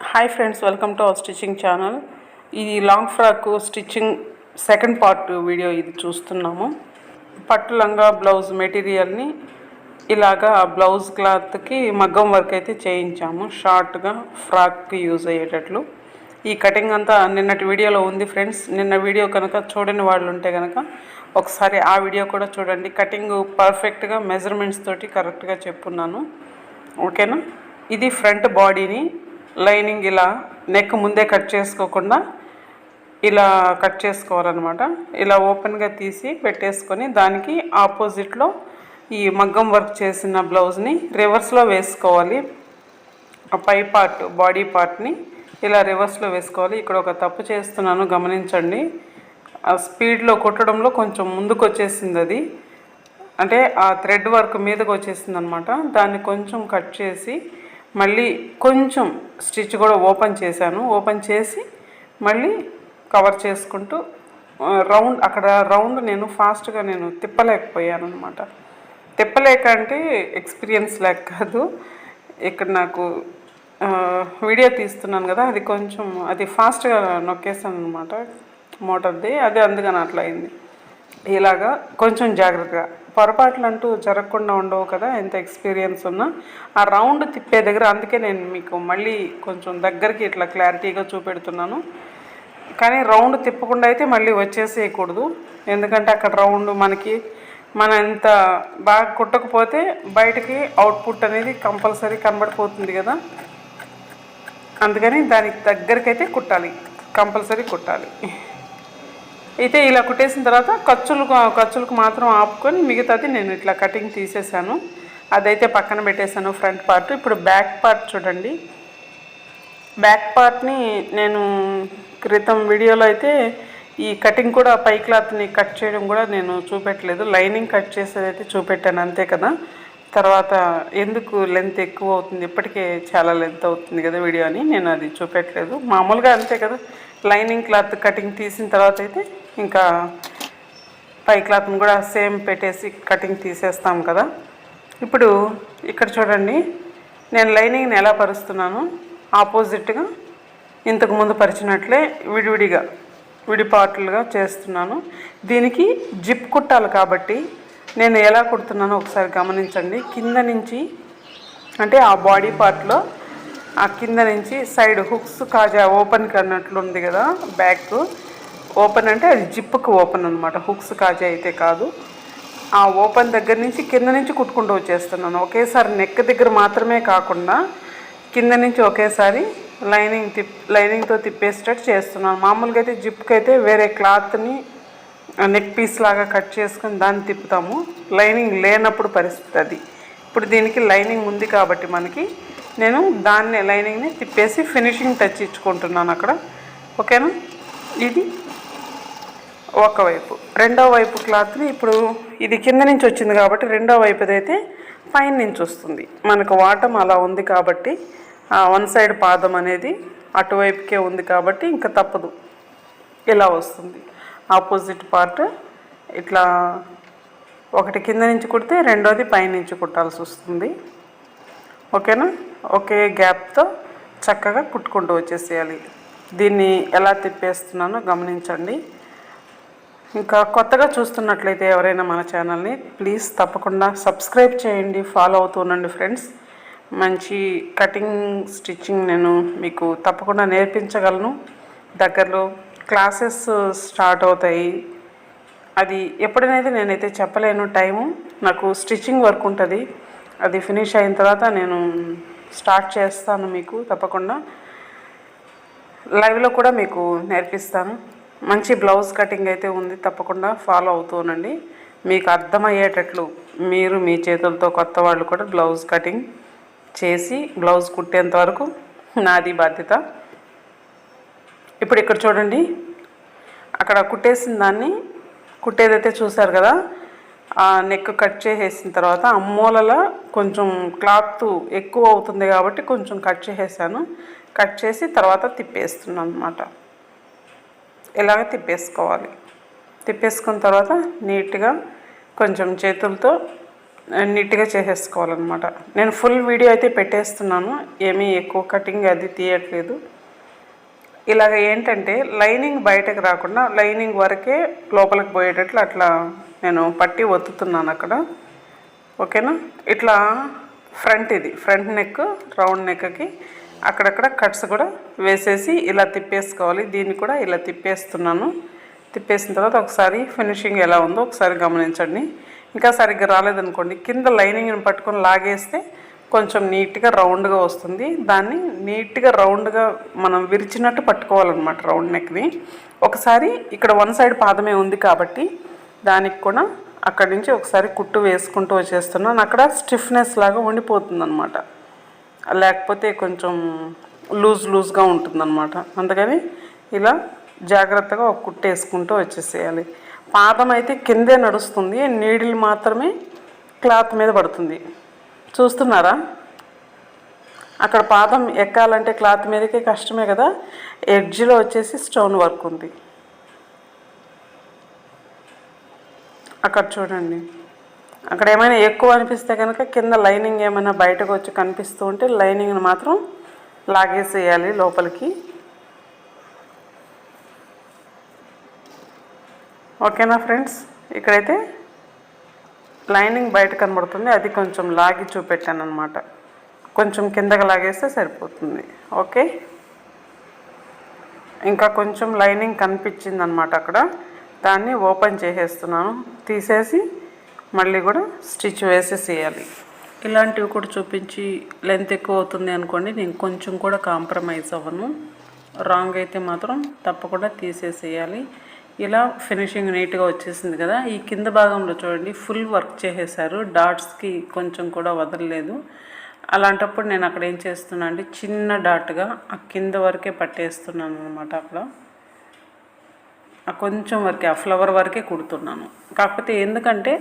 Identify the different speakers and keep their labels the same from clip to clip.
Speaker 1: Hi friends, welcome to our stitching channel. ఇది long frock stitching second part video ఇది చూస్తున్నాము. పట్టు లంగా బ్లౌజ్ మెటీరియల్ని ఇలాగా బ్లౌజ్ క్లాత్కి మగ్గం వర్క్ అయితే చేయించాము. షార్ట్గా ఫ్రాక్కి యూజ్ అయ్యేటట్లు ఈ కటింగ్ అంతా నిన్నటి వీడియోలో ఉంది ఫ్రెండ్స్. నిన్న వీడియో కనుక చూడని వాళ్ళు ఉంటే కనుక ఒకసారి ఆ వీడియో కూడా చూడండి. కటింగ్ పర్ఫెక్ట్గా మెజర్మెంట్స్ తోటి కరెక్ట్గా చెప్పున్నాను, ఓకేనా. ఇది ఫ్రంట్ బాడీని లైనింగ్ ఇలా నెక్ ముందే కట్ చేసుకోకుండా ఇలా కట్ చేసుకోవాలన్నమాట. ఇలా ఓపెన్గా తీసి పెట్టేసుకొని దానికి ఆపోజిట్లో ఈ మగ్గం వర్క్ చేసిన బ్లౌజ్ని రివర్స్లో వేసుకోవాలి. ఆ పై పార్ట్ బాడీ పార్ట్ని ఇలా రివర్స్లో వేసుకోవాలి. ఇక్కడ ఒక తప్పు చేస్తున్నాను, గమనించండి. ఆ స్పీడ్లో కుట్టడంలో కొంచెం ముందుకు వచ్చేసింది, అది అంటే ఆ థ్రెడ్ వర్క్ మీదకి వచ్చేసింది అనమాట. దాన్ని కొంచెం కట్ చేసి మళ్ళీ కొంచెం స్టిచ్ కూడా ఓపెన్ చేశాను. ఓపెన్ చేసి మళ్ళీ కవర్ చేసుకుంటూ రౌండ్ అక్కడ రౌండ్ నేను ఫాస్ట్గా తిప్పలేకపోయాను అనమాట. తిప్పలేక అంటే ఎక్స్పీరియన్స్ లేక కాదు, ఇక్కడ నాకు వీడియో తీస్తున్నాను కదా, అది కొంచెం అది ఫాస్ట్గా నొక్కేసాను అనమాట మోటార్ది, అది అందుకని అట్లా అయింది. ఇలాగా కొంచెం జాగ్రత్తగా, పొరపాట్లు అంటూ జరగకుండా ఉండవు కదా ఎంత ఎక్స్పీరియన్స్ ఉన్నా. ఆ రౌండ్ తిప్పే దగ్గర అందుకే నేను మీకు మళ్ళీ కొంచెం దగ్గరికి ఇట్లా క్లారిటీగా చూపెడుతున్నాను. కానీ రౌండ్ తిప్పకుండా అయితే మళ్ళీ వచ్చేసేయకూడదు, ఎందుకంటే అక్కడ రౌండ్ మన ఎంత బాగా కుట్టకపోతే బయటికి అవుట్పుట్ అనేది కంపల్సరీ కనబడిపోతుంది కదా. అందుకని దానికి దగ్గరికి అయితే కుట్టాలి, కంపల్సరీ కుట్టాలి. అయితే ఇలా కుట్టేసిన తర్వాత ఖర్చులకు మాత్రం ఆపుకొని మిగతాది నేను ఇట్లా కటింగ్ తీసేసాను. అదైతే పక్కన పెట్టేశాను ఫ్రంట్ పార్ట్. ఇప్పుడు బ్యాక్ పార్ట్ చూడండి. బ్యాక్ పార్ట్ని నేను క్రితం వీడియోలో అయితే ఈ కటింగ్ కూడా పై క్లాత్ని కట్ చేయడం కూడా నేను చూపెట్టలేదు. లైనింగ్ కట్ చేసేది అయితే చూపెట్టాను అంతే కదా. తర్వాత ఎందుకు లెంత్ ఎక్కువ అవుతుంది, ఇప్పటికే చాలా లెంత్ అవుతుంది కదా వీడియో అని నేను అది చూపెట్టలేదు. మామూలుగా అంతే కదా, లైనింగ్ క్లాత్ కటింగ్ తీసిన తర్వాత అయితే ఇంకా పై క్లాత్ని కూడా సేమ్ పెట్టేసి కటింగ్ తీసేస్తాం కదా. ఇప్పుడు ఇక్కడ చూడండి, నేను లైనింగ్ని ఎలా పరుస్తున్నాను, ఆపోజిట్గా ఇంతకుముందు పరిచినట్లే విడి పార్ట్లుగా చేస్తున్నాను. దీనికి జిప్ కుట్టాలి కాబట్టి నేను ఎలా కుడుతున్నానో ఒకసారి గమనించండి. కింద నుంచి అంటే ఆ బాడీ పార్ట్లో ఆ కింద నుంచి సైడ్ హుక్స్ కాజా ఓపెన్కి అన్నట్లు ఉంది కదా, బ్యాక్ ఓపెన్ అంటే అది జిప్పుకి ఓపెన్ అనమాట, హుక్స్ కాజా అయితే కాదు. ఆ ఓపెన్ దగ్గర నుంచి కింద నుంచి కుట్టుకుంటూ వచ్చేస్తున్నాను. ఒకేసారి నెక్ దగ్గర మాత్రమే కాకుండా కింద నుంచి ఒకేసారి లైనింగ్తో తిప్పేసేటట్టు చేస్తున్నాను. మామూలుగా అయితే జిప్కి అయితే వేరే క్లాత్ని నెక్ పీస్ లాగా కట్ చేసుకొని దాన్ని తిప్పుతాము, లైనింగ్ లేనప్పుడు పరిస్థితి అది. ఇప్పుడు దీనికి లైనింగ్ ఉంది కాబట్టి నేను దాన్ని లైనింగ్ని తిప్పేసి ఫినిషింగ్ టచ్ ఇచ్చుకుంటున్నాను అక్కడ, ఓకేనా. ఇది ఒకవైపు. రెండో వైపు క్లాత్ని ఇప్పుడు ఇది కింద నుంచి వచ్చింది కాబట్టి రెండో వైపుదైతే పైన నుంచి వస్తుంది. మనకు వాటం అలా ఉంది కాబట్టి వన్ సైడ్ పాదం అనేది అటువైపుకే ఉంది కాబట్టి ఇంకా తప్పదు, ఇలా వస్తుంది. ఆపోజిట్ పార్ట్ ఇట్లా ఒకటి కింద నుంచి కుడితే రెండోది పైనుంచి కుట్టాల్సి వస్తుంది, ఓకేనా. ఒకే గ్యాప్తో చక్కగా కుట్టుకుంటూ వచ్చేసేయాలి. దీన్ని ఎలా తిప్పేస్తున్నానో గమనించండి. ఇంకా కొత్తగా చూస్తున్నట్లయితే ఎవరైనా మన ఛానల్ని ప్లీజ్ తప్పకుండా సబ్స్క్రైబ్ చేయండి, ఫాలో అవుతూ ఉండండి ఫ్రెండ్స్. మంచి కటింగ్ స్టిచ్చింగ్ నేను మీకు తప్పకుండా నేర్పించగలను. దగ్గరలో క్లాసెస్ స్టార్ట్ అవుతాయి, అది ఎప్పుడైతే నేనైతే చెప్పలేను. టైము నాకు స్టిచ్చింగ్ వర్క్ ఉంటుంది, అది ఫినిష్ అయిన తర్వాత నేను స్టార్ట్ చేస్తాను. మీకు తప్పకుండా లైవ్లో కూడా మీకు నేర్పిస్తాను. మంచి బ్లౌజ్ కటింగ్ అయితే ఉంది, తప్పకుండా ఫాలో అవుతూనండి. మీకు అర్థమయ్యేటట్లు మీరు మీ చేతులతో కొత్త వాళ్ళు కూడా బ్లౌజ్ కటింగ్ చేసి బ్లౌజ్ కుట్టేంత వరకు నాది బాధ్యత. ఇప్పుడు ఇక్కడ చూడండి, అక్కడ కుట్టేసిన దాన్ని కుట్టేదైతే చూసారు కదా, ఆ నెక్ కట్ చేసేసిన తర్వాత అమ్మూలలో కొంచెం క్లాత్ ఎక్కువ అవుతుంది కాబట్టి కొంచెం కట్ చేసేసాను. కట్ చేసి తర్వాత తిప్పేస్తున్నాను అనమాట. ఇలాగ తిప్పేసుకోవాలి. తిప్పేసుకున్న తర్వాత నీట్గా కొంచెం చేతులతో నీట్గా చేసేసుకోవాలన్నమాట. నేను ఫుల్ వీడియో అయితే పెట్టేస్తున్నాను, ఏమీ ఎక్కువ కటింగ్ అది తీయట్లేదు. ఇలాగ ఏంటంటే లైనింగ్ బయటకు రాకుండా లైనింగ్ వరకే లోపలికి పోయేటట్లు అట్లా నేను పట్టి ఒత్తుతున్నాను అక్కడ. ఓకేనా? ఇట్లా ఇది ఫ్రంట్ నెక్, రౌండ్ నెక్కి అక్కడక్కడ కట్స్ కూడా వేసేసి ఇలా తిప్పేసుకోవాలి. దీన్ని కూడా ఇలా తిప్పేస్తున్నాను. తిప్పేసిన తర్వాత ఒకసారి ఫినిషింగ్ ఎలా ఉందో ఒకసారి గమనించండి. ఇంకా సరిగ్గా రాలేదనుకోండి, కింద లైనింగ్ని పట్టుకొని లాగేస్తే కొంచెం నీట్గా రౌండ్గా వస్తుంది. దాన్ని నీట్గా రౌండ్గా మనం విరిచినట్టు పట్టుకోవాలన్నమాట రౌండ్ నెక్ని. ఒకసారి ఇక్కడ వన్ సైడ్ పాదమే ఉంది కాబట్టి దానికి కూడా అక్కడి నుంచి ఒకసారి కుట్టు వేసుకుంటూ వచ్చేస్తున్నాను. అక్కడ స్టిఫ్నెస్ లాగా ఉండిపోతుంది అనమాట, లేకపోతే కొంచెం లూజ్గా ఉంటుందన్నమాట. అందుకని ఇలా జాగ్రత్తగా ఒక కుట్టు వేసుకుంటూ వచ్చేసేయాలి. పాదం అయితే కిందే నడుస్తుంది, నీడిల్ మాత్రమే క్లాత్ మీద పడుతుంది. చూస్తున్నారా? అక్కడ పాదం ఎక్కాలంటే క్లాత్ మీదకే కష్టమే కదా. ఎడ్జ్లో వచ్చేసి స్టోన్ వర్క్ ఉంది. అక్కడ చూడండి, అక్కడ ఏమైనా ఎక్కువ అనిపిస్తే కనుక కింద లైనింగ్ ఏమైనా బయటకు వచ్చి కనిపిస్తూ ఉంటే లైనింగ్ని మాత్రం లాగేసేయాలి లోపలికి. ఓకేనా ఫ్రెండ్స్? ఇక్కడైతే లైనింగ్ బయట కనబడుతుంది, అది కొంచెం లాగి చూపెట్టాను అనమాట. కొంచెం కిందకి లాగేస్తే సరిపోతుంది. ఓకే, ఇంకా కొంచెం లైనింగ్ కనిపించింది అనమాట అక్కడ, దాన్ని ఓపెన్ చేసేస్తున్నాను. తీసేసి మళ్ళీ కూడా స్టిచ్ వేసేసేయాలి. ఇలాంటివి కూడా చూపించి లెంత్ ఎక్కువ అవుతుంది అనుకోండి, నేను కొంచెం కూడా కాంప్రమైజ్ అవ్వను. రాంగ్ అయితే మాత్రం తప్పకుండా తీసేసేయాలి. ఇలా ఫినిషింగ్ నీట్గా వచ్చేసింది కదా. ఈ కింద భాగంలో చూడండి ఫుల్ వర్క్ చేసేసారు, డాట్స్కి కొంచెం కూడా వదలలేదు. అలాంటప్పుడు నేను అక్కడ ఏం చేస్తున్నా అంటే చిన్న డాట్గా ఆ కింద వరకే పట్టేస్తున్నాను అనమాట. అక్కడ ఆ కొంచెం వరకే, ఆ ఫ్లవర్ వరకే కుడుతున్నాను. కాకపోతే ఎందుకంటే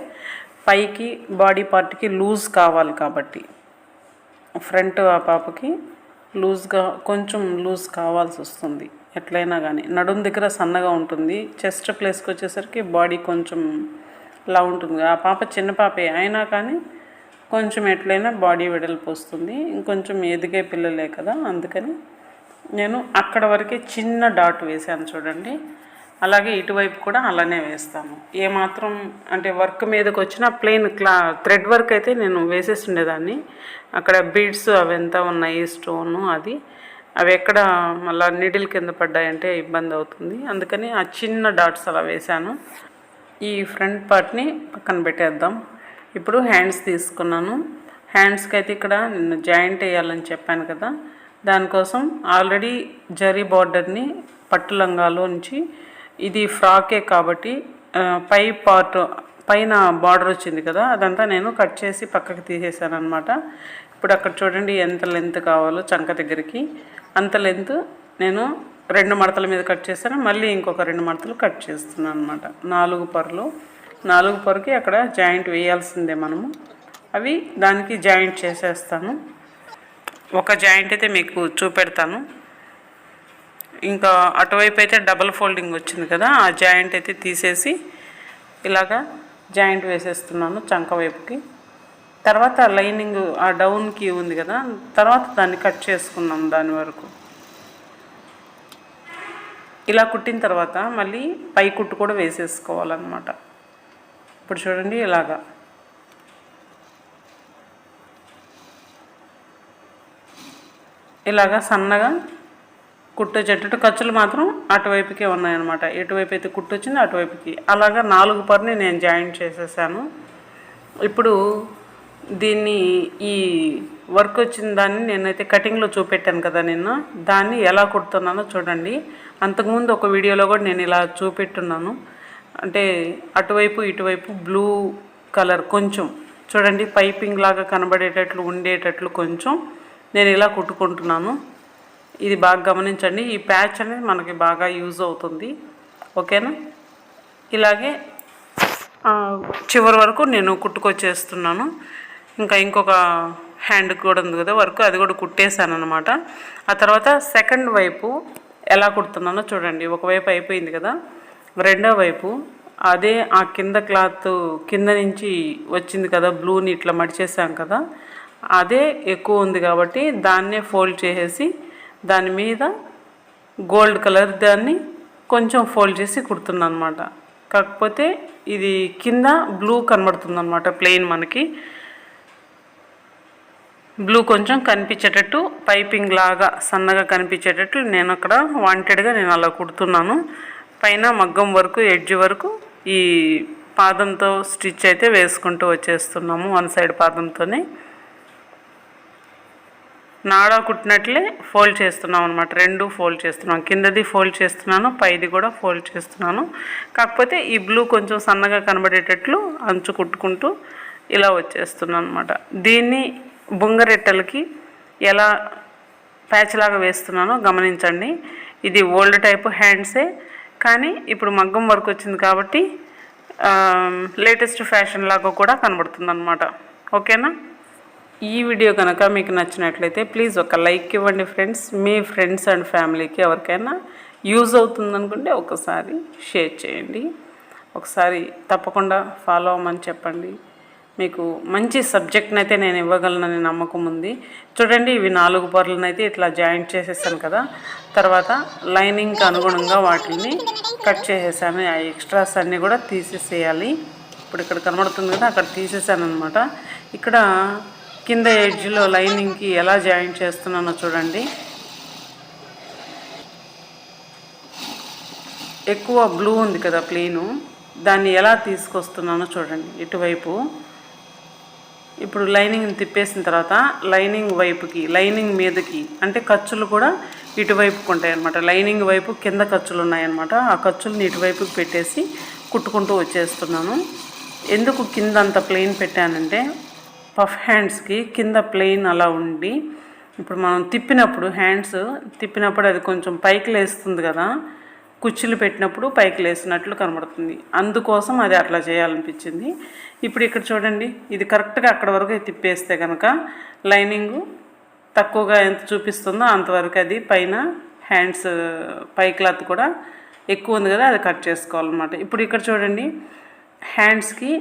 Speaker 1: పైకి బాడీ పార్ట్కి లూజ్ కావాలి కాబట్టి, ఫ్రంట్ ఆ పాపకి కొంచెం లూజ్ కావాల్సి వస్తుంది. ఎట్లయినా కానీ నడుం దగ్గర సన్నగా ఉంటుంది, చెస్ట్ ప్లేస్కి వచ్చేసరికి బాడీ కొంచెం లా ఉంటుంది. ఆ పాప చిన్న పాపే అయినా కానీ కొంచెం ఎట్లయినా బాడీ వెడల్పు వస్తుంది. ఇంకొంచెం ఎదిగే పిల్లలే కదా, అందుకని నేను అక్కడ వరకే చిన్న డాట్ వేసాను చూడండి. అలాగే ఇటువైపు కూడా అలానే వేస్తాను. ఏమాత్రం అంటే వర్క్ మీదకి వచ్చిన ప్లెయిన్ థ్రెడ్ వర్క్ అయితే నేను వేసేసి ఉండేదాన్ని. అక్కడ బీడ్స్ అవి ఎంత ఉన్నాయి, స్టోను అవి ఎక్కడ మళ్ళీ నీడిల్ కింద పడ్డాయంటే ఇబ్బంది అవుతుంది. అందుకని ఆ చిన్న డాట్స్ అలా వేశాను. ఈ ఫ్రంట్ పార్ట్ని పక్కన పెట్టేద్దాం. ఇప్పుడు హ్యాండ్స్ తీసుకున్నాను. హ్యాండ్స్కి అయితే ఇక్కడ నేను జాయింట్ వేయాలని చెప్పాను కదా, దానికోసం ఆల్రెడీ జరీ బార్డర్ని పట్టు లంగాలోంచి, ఇది ఫ్రాకే కాబట్టి పైన బార్డర్ వచ్చింది కదా, అదంతా నేను కట్ చేసి పక్కకి తీసేసాను అనమాట. ఇప్పుడు అక్కడ చూడండి ఎంత లెంత్ కావాలో చంక దగ్గరికి, అంత లెంత్ నేను 2 మడతల మీద కట్ చేశాను. మళ్ళీ ఇంకొక 2 మడతలు కట్ చేస్తున్నాను అనమాట. 4 పరుకి అక్కడ జాయింట్ వేయాల్సిందే మనము. అవి దానికి జాయింట్ చేసేస్తాను. ఒక జాయింట్ అయితే మీకు చూపెడతాను. ఇంకా అటువైపు అయితే డబల్ ఫోల్డింగ్ వచ్చింది కదా, ఆ జాయింట్ అయితే తీసేసి ఇలాగా జాయింట్ వేసేస్తున్నాను చంక వైపుకి. తర్వాత లైనింగ్ ఆ డౌన్కి ఉంది కదా, తర్వాత దాన్ని కట్ చేసుకున్నాం దాని వరకు. ఇలా కుట్టిన తర్వాత మళ్ళీ పై కుట్టు కూడా వేసేసుకోవాలన్నమాట. ఇప్పుడు చూడండి ఇలాగా సన్నగా కుట్టు వచ్చేటట్టు, ఖర్చులు మాత్రం అటువైపుకే ఉన్నాయన్నమాట. ఎటువైపు అయితే కుట్టు వచ్చిందో అటువైపుకి అలాగా 4 పర్ని నేను జాయింట్ చేసేసాను. ఇప్పుడు దీన్ని ఈ వర్క్ వచ్చిన దాన్ని నేనైతే కటింగ్లో చూపెట్టాను కదా నిన్న, దాన్ని ఎలా కుడుతున్నానో చూడండి. అంతకుముందు ఒక వీడియోలో కూడా నేను ఇలా చూపెట్టున్నాను. అంటే అటువైపు ఇటువైపు బ్లూ కలర్ కొంచెం చూడండి పైపింగ్ లాగా కనబడేటట్లు ఉండేటట్లు కొంచెం నేను ఇలా కుట్టుకుంటున్నాను. ఇది బాగా గమనించండి. ఈ ప్యాచ్ అనేది మనకి బాగా యూజ్ అవుతుంది. ఓకేనా? ఇలాగే చివరి వరకు నేను కుట్టుకొచ్చేస్తున్నాను. ఇంకా ఇంకొక హ్యాండ్ కూడా ఉంది కదా వర్క్, అది కూడా కుట్టేశాను అనమాట. ఆ తర్వాత సెకండ్ వైపు ఎలా కుడుతున్నానో చూడండి. ఒకవైపు అయిపోయింది కదా, రెండో వైపు అదే ఆ కింద క్లాత్ కింద నుంచి వచ్చింది కదా, బ్లూని ఇట్లా మడిచేసాం కదా, అదే ఎక్కువ ఉంది కాబట్టి దాన్నే ఫోల్డ్ చేసేసి దాని మీద గోల్డ్ కలర్ దాన్ని కొంచెం ఫోల్డ్ చేసి కుడుతున్నాను అనమాట. కాకపోతే ఇది కింద బ్లూ కనబడుతుంది అనమాట, ప్లెయిన్ మనకి బ్లూ కొంచెం కనిపించేటట్టు పైపింగ్ లాగా సన్నగా కనిపించేటట్టు నేను అక్కడ వాంటెడ్గా నేను అలా కుడుతున్నాను. పైన మగ్గం వరకు ఎడ్జ్ వరకు ఈ పాదంతో స్టిచ్ అయితే వేసుకుంటూ వచ్చేస్తున్నాము. వన్ సైడ్ పాదంతోనే నాడా కుట్టినట్లే ఫోల్డ్ చేస్తున్నాం అనమాట. రెండు ఫోల్డ్ చేస్తున్నాం, కిందది ఫోల్డ్ చేస్తున్నాను, పైది కూడా ఫోల్డ్ చేస్తున్నాను. కాకపోతే ఈ బ్లూ కొంచెం సన్నగా కనబడేటట్లు అంచు కుట్టుకుంటూ ఇలా వచ్చేస్తున్నాను అనమాట. దీన్ని బొంగరెట్టలకి ఎలా ప్యాచ్ లాగా వేస్తున్నానో గమనించండి. ఇది ఓల్డ్ టైపు హ్యాండ్సే, కానీ ఇప్పుడు మగ్గం వర్క్ వచ్చింది కాబట్టి లేటెస్ట్ ఫ్యాషన్ లాగా కూడా కనబడుతుంది అనమాట. ఓకేనా? ఈ వీడియో కనుక మీకు నచ్చినట్లయితే ప్లీజ్ ఒక లైక్ ఇవ్వండి ఫ్రెండ్స్. మీ ఫ్రెండ్స్ అండ్ ఫ్యామిలీకి ఎవరికైనా యూజ్ అవుతుందనుకుంటే ఒకసారి షేర్ చేయండి. ఒకసారి తప్పకుండా ఫాలో అవ్వమని చెప్పండి. మీకు మంచి సబ్జెక్ట్ని అయితే నేను ఇవ్వగలనని నమ్మకం ఉంది. చూడండి, ఇవి 4 పొరలను అయితే ఇట్లా జాయింట్ చేసేసాను కదా, తర్వాత లైనింగ్కి అనుగుణంగా వాటిని కట్ చేసేసాను. ఆ ఎక్స్ట్రాస్ అన్నీ కూడా తీసేసేయాలి. ఇప్పుడు ఇక్కడ కనబడుతుంది కదా, అక్కడ తీసేసాను అనమాట. ఇక్కడ కింద ఎడ్జ్లో లైనింగ్కి ఎలా జాయింట్ చేస్తున్నానో చూడండి. ఎక్కువ బ్లూ ఉంది కదా ప్లెయిను, దాన్ని ఎలా తీసుకొస్తున్నానో చూడండి ఇటువైపు. ఇప్పుడు లైనింగ్ని తిప్పేసిన తర్వాత లైనింగ్ వైపుకి, లైనింగ్ మీదకి, అంటే ఖర్చులు కూడా ఇటువైపుకు ఉంటాయి అన్నమాట. లైనింగ్ వైపు కింద ఖర్చులు ఉన్నాయన్నమాట. ఆ ఖర్చులను ఇటువైపుకి పెట్టేసి కుట్టుకుంటూ వచ్చేస్తున్నాను. ఎందుకు కింద అంత ప్లెయిన్ పెట్టానంటే, పఫ్ హ్యాండ్స్కి కింద ప్లెయిన్ అలా ఉండి ఇప్పుడు మనం తిప్పినప్పుడు హ్యాండ్స్ తిప్పినప్పుడు అది కొంచెం పైకి లేస్తుంది కదా, కుచ్చులు పెట్టినప్పుడు పైకి లేసినట్లు కనబడుతుంది. అందుకోసం అది అట్లా చేయాలనిపించింది. ఇప్పుడు ఇక్కడ చూడండి, ఇది కరెక్ట్గా అక్కడ వరకు తిప్పేస్తే కనుక లైనింగు తక్కువగా ఎంత చూపిస్తుందో అంతవరకు అది పైన హ్యాండ్స్ పై క్లాత్ కూడా ఎక్కువ ఉంది కదా, అది కట్ చేసుకోవాలన్నమాట. ఇప్పుడు ఇక్కడ చూడండి, హ్యాండ్స్కి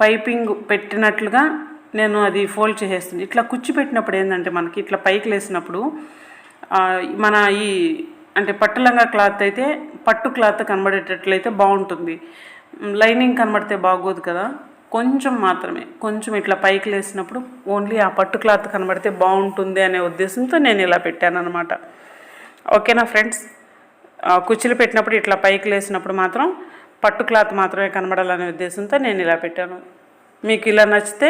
Speaker 1: పైపింగ్ పెట్టినట్లుగా నేను అది ఫోల్డ్ చేసేస్తుంది. ఇట్లా కుచ్చి పెట్టినప్పుడు ఏంటంటే మనకి ఇట్లా పైకి లేసినప్పుడు మన ఈ అంటే పట్టులంగా క్లాత్ అయితే పట్టు క్లాత్ కనబడేటట్లయితే బాగుంటుంది. లైనింగ్ కనబడితే బాగోదు కదా, కొంచెం మాత్రమే, కొంచెం ఇట్లా పైకి లేసినప్పుడు ఓన్లీ ఆ పట్టు క్లాత్ కనబడితే బాగుంటుంది అనే ఉద్దేశంతో నేను ఇలా పెట్టాను అనమాట. ఓకేనా ఫ్రెండ్స్? కుచ్చులు పెట్టినప్పుడు ఇట్లా పైకి లేసినప్పుడు మాత్రం పట్టు క్లాత్ మాత్రమే కనబడాలనే ఉద్దేశంతో నేను ఇలా పెట్టాను. మీకు ఇలా నచ్చితే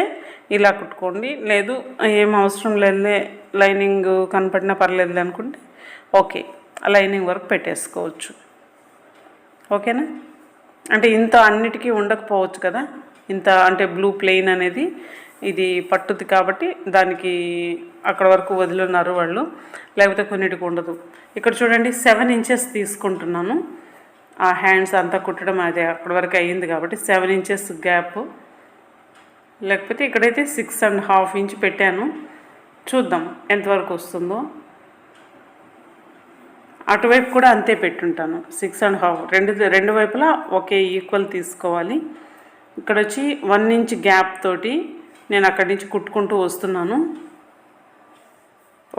Speaker 1: ఇలా కుట్టుకోండి, లేదు ఏం అవసరం లేదులే లైనింగ్ కనపడినా పర్లేదు అనుకుంటే ఓకే, లైనింగ్ వరకు పెట్టేసుకోవచ్చు. ఓకేనా? అంటే ఇంత అన్నిటికీ ఉండకపోవచ్చు కదా, ఇంత అంటే బ్లూ ప్లెయిన్ అనేది ఇది పట్టుది కాబట్టి దానికి అక్కడ వరకు వదిలిన్నారు వాళ్ళు, లేకపోతే కొన్నిటికి ఉండదు. ఇక్కడ చూడండి, 7 ఇంచెస్ తీసుకుంటున్నాను. ఆ హ్యాండ్స్ అంతా కుట్టడం అదే అక్కడ వరకు అయ్యింది కాబట్టి 7 ఇంచెస్ గ్యాప్, లేకపోతే ఇక్కడైతే 6.5 ఇంచ్ పెట్టాను. చూద్దాం ఎంతవరకు వస్తుందో. అటువైపు కూడా అంతే పెట్టుంటాను, 6.5. రెండు వైపులా ఒకే ఈక్వల్ తీసుకోవాలి. ఇక్కడ వచ్చి 1 ఇంచ్ గ్యాప్ తోటి నేను అక్కడి నుంచి కుట్టుకుంటూ వస్తున్నాను.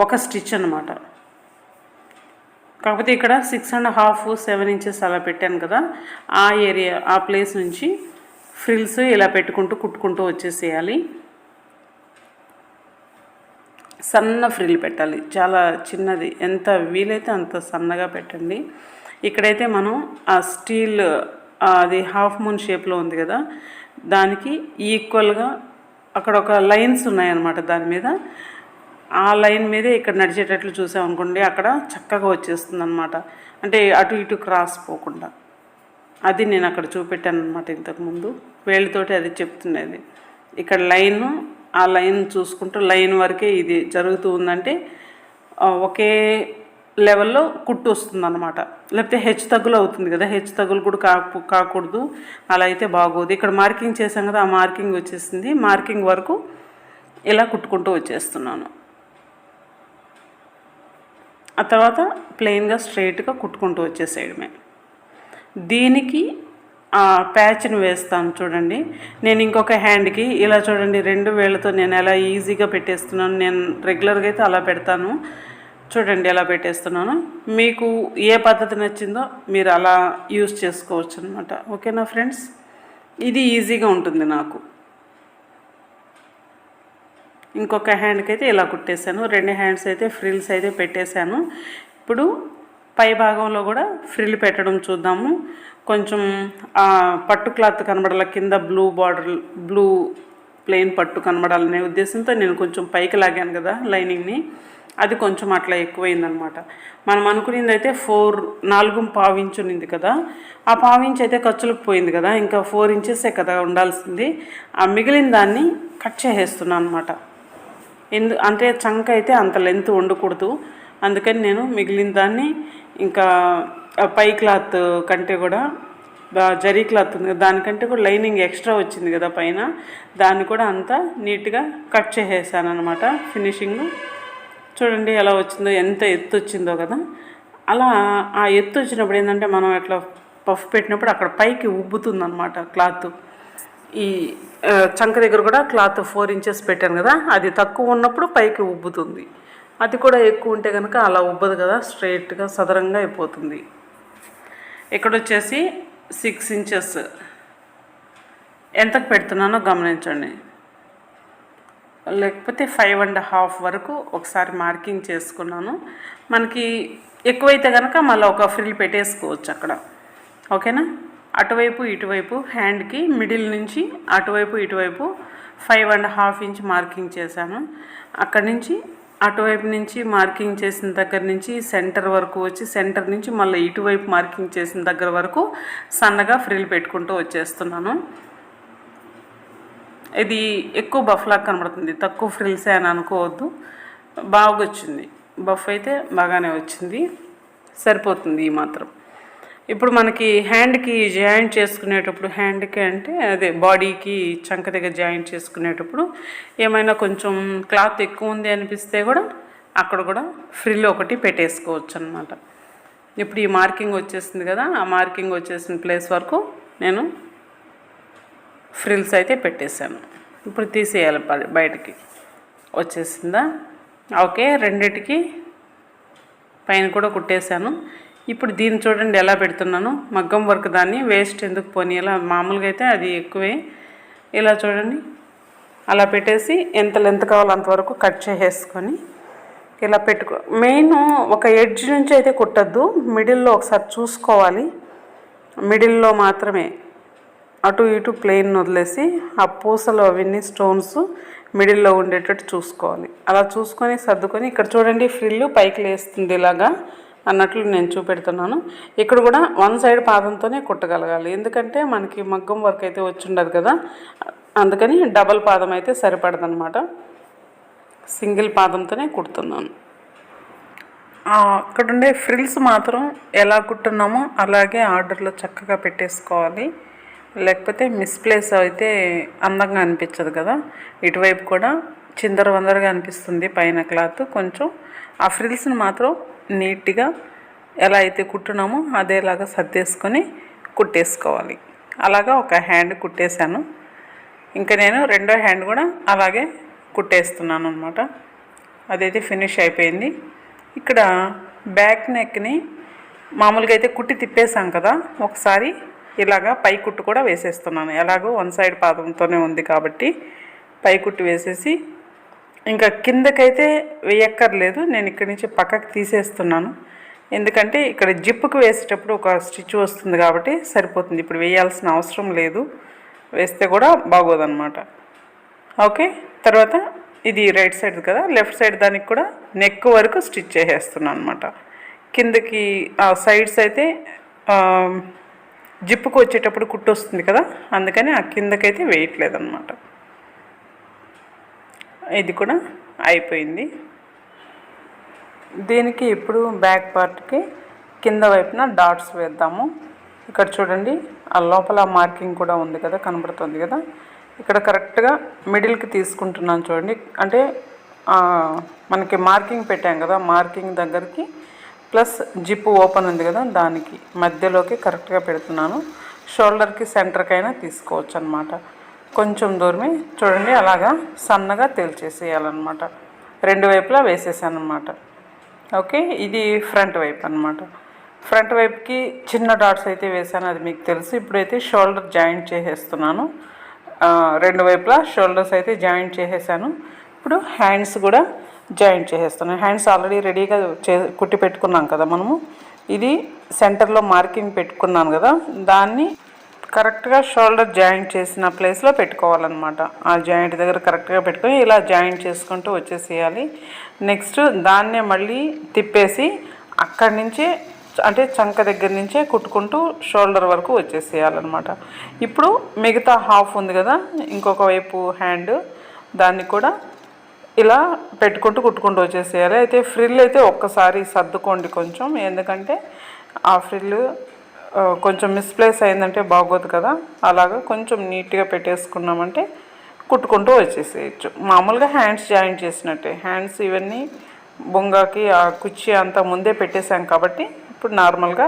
Speaker 1: ఒక స్టిచ్ అన్నమాట. కాకపోతే ఇక్కడ 6.5, 7 ఇంచెస్ అలా పెట్టాను కదా, ఆ ఏరియా ఆ ప్లేస్ నుంచి ఫ్రిల్స్ ఇలా పెట్టుకుంటూ కుట్టుకుంటూ వచ్చేసేయాలి. సన్న ఫ్రిల్ పెట్టాలి, చాలా చిన్నది, ఎంత వీలైతే అంత సన్నగా పెట్టండి. ఇక్కడైతే మనం ఆ స్టీల్ అది హాఫ్ మూన్ షేప్లో ఉంది కదా, దానికి ఈక్వల్గా అక్కడ ఒక లైన్స్ ఉన్నాయన్నమాట. దాని మీద ఆ లైన్ మీదే ఇక్కడ నడిచేటట్లు చూసామనుకోండి, అక్కడ చక్కగా వచ్చేస్తుంది అనమాట. అంటే అటు ఇటు క్రాస్ పోకుండా. అది నేను అక్కడ చూపెట్టాను అనమాట ఇంతకుముందు, వేళ్ళతోటి అది చెప్తున్నది. ఇక్కడ లైను, ఆ లైన్ చూసుకుంటూ లైన్ వరకే ఇది జరుగుతూ ఉందంటే ఒకే లెవెల్లో కుట్టు వస్తుంది అనమాట. లేకపోతే హెచ్చు తగ్గులు అవుతుంది కదా, హెచ్చు తగ్గులు కూడా కాకూడదు, అలా అయితే బాగోదు. ఇక్కడ మార్కింగ్ చేసాం కదా, ఆ మార్కింగ్ వచ్చేసింది. మార్కింగ్ వరకు ఇలా కుట్టుకుంటూ వచ్చేస్తున్నాను. ఆ తర్వాత ప్లెయిన్గా స్ట్రైట్గా కుట్టుకుంటూ వచ్చేసేయడమే. దీనికి ఆ ప్యాచ్ని వేస్తాను చూడండి. నేను ఇంకొక హ్యాండ్కి ఇలా చూడండి 2 వేళ్ళతో నేను ఎలా ఈజీగా పెట్టేస్తున్నాను. నేను రెగ్యులర్గా అయితే అలా పెడతాను. చూడండి ఎలా పెట్టేస్తున్నాను. మీకు ఏ పద్ధతి నచ్చిందో మీరు అలా యూస్ చేసుకోవచ్చు అనమాట. ఓకేనా ఫ్రెండ్స్, ఇది ఈజీగా ఉంటుంది నాకు. ఇంకొక హ్యాండ్కి అయితే ఇలా కుట్టేశాను. 2 హ్యాండ్స్ అయితే ఫ్రిల్స్ అయితే పెట్టేశాను. ఇప్పుడు పై భాగంలో కూడా ఫ్రిల్ పెట్టడం చూద్దాము. కొంచెం పట్టు క్లాత్ కనబడాల, కింద బ్లూ బార్డర్, బ్లూ ప్లెయిన్ పట్టు కనబడాలనే ఉద్దేశంతో నేను కొంచెం పైకి లాగాను కదా లైనింగ్ని, అది కొంచెం అట్లా ఎక్కువైందనమాట. మనం అనుకునేది అయితే 4.25 ఇంచు ఉంది కదా, ఆ 1/2 ఇంచ్ అయితే ఖర్చులకు పోయింది కదా, ఇంకా 4 ఇంచెసే కదా ఉండాల్సింది. ఆ మిగిలిన దాన్ని కట్ చేసేస్తున్నాను అనమాట. అంటే చంక అయితే అంత లెంత్ ఉండకూడదు, అందుకని నేను మిగిలిన దాన్ని ఇంకా పై క్లాత్ కంటే కూడా జరీ క్లాత్ ఉంది కదా, దానికంటే కూడా లైనింగ్ ఎక్స్ట్రా వచ్చింది కదా పైన, దాన్ని కూడా అంతా నీట్గా కట్ చేసేసాను అనమాట. ఫినిషింగ్ చూడండి ఎలా వచ్చిందో, ఎంత ఎత్తు వచ్చిందో కదా. అలా ఆ ఎత్తు వచ్చినప్పుడు ఏంటంటే మనం అట్లా పఫ్ పెట్టినప్పుడు అక్కడ పైకి ఉబ్బుతుంది అనమాట క్లాత్. ఈ చంక దగ్గర కూడా క్లాత్ 4 ఇంచెస్ పెట్టాను కదా, అది తక్కువ ఉన్నప్పుడు పైకి ఉబ్బుతుంది. అది కూడా ఎక్కువ ఉంటే కనుక అలా ఉబ్బదు కదా, స్ట్రైట్గా సదరంగా అయిపోతుంది. ఇక్కడ వచ్చేసి 6 ఇంచెస్ ఎంతకు పెడుతున్నానో గమనించండి. లేకపోతే 5.5 వరకు ఒకసారి మార్కింగ్ చేసుకున్నాను. మనకి ఎక్కువైతే కనుక మళ్ళీ ఒక ఫ్రిల్ పెట్టేసుకోవచ్చు అక్కడ. ఓకేనా, అటువైపు ఇటువైపు హ్యాండ్కి మిడిల్ నుంచి అటువైపు ఇటువైపు 5.5 ఇంచ్ మార్కింగ్ చేశాను. అక్కడి నుంచి అటువైపు నుంచి మార్కింగ్ చేసిన దగ్గర నుంచి సెంటర్ వరకు వచ్చి, సెంటర్ నుంచి మళ్ళీ ఇటువైపు మార్కింగ్ చేసిన దగ్గర వరకు సన్నగా ఫ్రిల్ పెట్టుకుంటూ వచ్చేస్తున్నాను. ఇది ఎక్కువ బఫ్లాగా కనబడుతుంది, తక్కువ ఫ్రిల్సే అని అనుకోవద్దు, బాగా వచ్చింది. బఫ్ అయితే బాగానే వచ్చింది, సరిపోతుంది ఈ మాత్రం. ఇప్పుడు మనకి హ్యాండ్కి జాయింట్ చేసుకునేటప్పుడు, హ్యాండ్కి అంటే అదే బాడీకి చంక దగ్గర జాయింట్ చేసుకునేటప్పుడు ఏమైనా కొంచెం క్లాత్ ఎక్కువ ఉంది అనిపిస్తే కూడా అక్కడ కూడా ఫ్రిల్ ఒకటి పెట్టేసుకోవచ్చు అనమాట. ఇప్పుడు ఈ మార్కింగ్ వచ్చేసింది కదా, ఆ మార్కింగ్ వచ్చేసిన ప్లేస్ వరకు నేను ఫ్రిల్స్ అయితే పెట్టేశాను. ఇప్పుడు తీసేయాలి బయటికి. వచ్చేసిందా? ఓకే, రెండిటికి పైన కూడా కుట్టేశాను. ఇప్పుడు దీన్ని చూడండి ఎలా పెడుతున్నాను. మగ్గం వర్క్ దాన్ని వేస్ట్ ఎందుకు పోనీ, ఇలా మామూలుగా అయితే అది ఎక్కువే. ఇలా చూడండి అలా పెట్టేసి ఎంత లెంత్ కావాలో అంతవరకు కట్ చేసేసుకొని ఇలా పెట్టుకో. మెయిన్ ఒక ఎడ్జ్ నుంచి అయితే కుట్టద్దు, మిడిల్లో ఒకసారి చూసుకోవాలి. మిడిల్లో మాత్రమే అటు ఇటు ప్లెయిన్ వదిలేసి ఆ పూసలు అవన్నీ స్టోన్స్ మిడిల్లో ఉండేటట్టు చూసుకోవాలి. అలా చూసుకొని సర్దుకొని ఇక్కడ చూడండి ఫ్రిల్ పైకి లేస్తుంది ఇలాగా అన్నట్లు నేను చూపెడుతున్నాను. ఇక్కడ కూడా 1 సైడ్ పాదంతోనే కుట్టగలగాలి, ఎందుకంటే మనకి మగ్గం వర్క్ అయితే వచ్చి ఉండదు కదా, అందుకని డబల్ పాదం అయితే సరిపడదనమాట. సింగిల్ పాదంతోనే కుడుతున్నాను. అక్కడుండే ఫ్రిల్స్ మాత్రం ఎలా కుట్టున్నామో అలాగే ఆర్డర్లో చక్కగా పెట్టేసుకోవాలి, లేకపోతే మిస్ప్లేస్ అయితే అందంగా అనిపించదు కదా. ఇటువైపు కూడా చిందర వందరగా అనిపిస్తుంది పైన క్లాత్. కొంచెం ఆ ఫ్రిల్స్ని మాత్రం నీట్గా ఎలా అయితే కుట్టున్నామో అదేలాగా సర్దేసుకొని కుట్టేసుకోవాలి. అలాగా ఒక హ్యాండ్ కుట్టేశాను. ఇంకా నేను రెండో హ్యాండ్ కూడా అలాగే కుట్టేస్తున్నాను అనమాట. అదైతే ఫినిష్ అయిపోయింది. ఇక్కడ బ్యాక్ నెక్ని మామూలుగా అయితే కుట్టి తిప్పేసాం కదా, ఒకసారి ఇలాగా పై కుట్టు కూడా వేసేస్తున్నాను. ఎలాగో 1 సైడ్ పాదంతోనే ఉంది కాబట్టి పై కుట్టు వేసేసి ఇంకా కిందకైతే వేయక్కర్లేదు, నేను ఇక్కడి నుంచి పక్కకు తీసేస్తున్నాను. ఎందుకంటే ఇక్కడ జిప్పుకు వేసేటప్పుడు ఒక స్టిచ్ వస్తుంది కాబట్టి సరిపోతుంది. ఇప్పుడు వేయాల్సిన అవసరం లేదు, వేస్తే కూడా బాగోదన్నమాట. ఓకే, తర్వాత ఇది రైట్ సైడ్ కదా, లెఫ్ట్ సైడ్ దానికి కూడా నెక్ వరకు స్టిచ్ చేసేస్తున్నాను అనమాట. కిందకి సైడ్స్ అయితే జిప్పుకు వచ్చేటప్పుడు కుట్టు వస్తుంది కదా, అందుకని ఆ కిందకైతే వేయట్లేదన్నమాట. ఇది కూడా అయిపోయింది. దీనికి ఇప్పుడు బ్యాక్ పార్ట్కి కింద వైపున డాట్స్ వేద్దాము. ఇక్కడ చూడండి ఆ లోపల మార్కింగ్ కూడా ఉంది కదా, కనబడుతుంది కదా. ఇక్కడ కరెక్ట్గా మిడిల్కి తీసుకుంటున్నాను చూడండి. అంటే మనకి మార్కింగ్ పెట్టాం కదా, మార్కింగ్ దగ్గరికి ప్లస్ జిప్పు ఓపెన్ ఉంది కదా, దానికి మధ్యలోకి కరెక్ట్గా పెడుతున్నాను. షోల్డర్కి సెంటర్కైనా తీసుకోవచ్చు అనమాట. కొంచెం దూరమే చూడండి, అలాగా సన్నగా తేల్చేసేయాలన్నమాట. రెండు వైపులా వేసేసాను అనమాట. ఓకే, ఇది ఫ్రంట్ వైపు అనమాట. ఫ్రంట్ వైపుకి చిన్న డాట్స్ అయితే వేసాను, అది మీకు తెలుసు. ఇప్పుడైతే షోల్డర్ జాయింట్ చేసేస్తున్నాను. రెండు వైపులా షోల్డర్స్ అయితే జాయింట్ చేసేసాను. ఇప్పుడు హ్యాండ్స్ కూడా జాయింట్ చేసేస్తున్నాను. హ్యాండ్స్ ఆల్రెడీ రెడీగా కుట్టి పెట్టుకున్నాం కదా మనము. ఇది సెంటర్లో మార్కింగ్ పెట్టుకున్నాను కదా, దాన్ని కరెక్ట్గా షోల్డర్ జాయింట్ చేసిన ప్లేస్లో పెట్టుకోవాలన్నమాట. ఆ జాయింట్ దగ్గర కరెక్ట్గా పెట్టుకొని ఇలా జాయింట్ చేసుకుంటూ వచ్చేసేయాలి. నెక్స్ట్ దాన్నే మళ్ళీ తిప్పేసి అక్కడి నుంచే, అంటే చంక దగ్గర నుంచే కుట్టుకుంటూ షోల్డర్ వరకు వచ్చేసేయాలన్నమాట. ఇప్పుడు మిగతా హాఫ్ ఉంది కదా, ఇంకొక వైపు హ్యాండ్, దాన్ని కూడా ఇలా పెట్టుకుంటూ కుట్టుకుంటూ వచ్చేసేయాలి. అయితే ఫ్రిల్ అయితే ఒక్కసారి సర్దుకోండి కొంచెం, ఎందుకంటే ఆ ఫ్రిల్ కొంచెం మిస్ప్లేస్ అయిందంటే బాగోదు కదా. అలాగా కొంచెం నీట్గా పెట్టేసుకున్నామంటే కుట్టుకుంటూ వచ్చేసేయచ్చు. మామూలుగా హ్యాండ్స్ జాయింట్ చేసినట్టే. హ్యాండ్స్ ఇవన్నీ బొంగాకి ఆ కుర్చీ అంతా ముందే పెట్టేశాం కాబట్టి ఇప్పుడు నార్మల్గా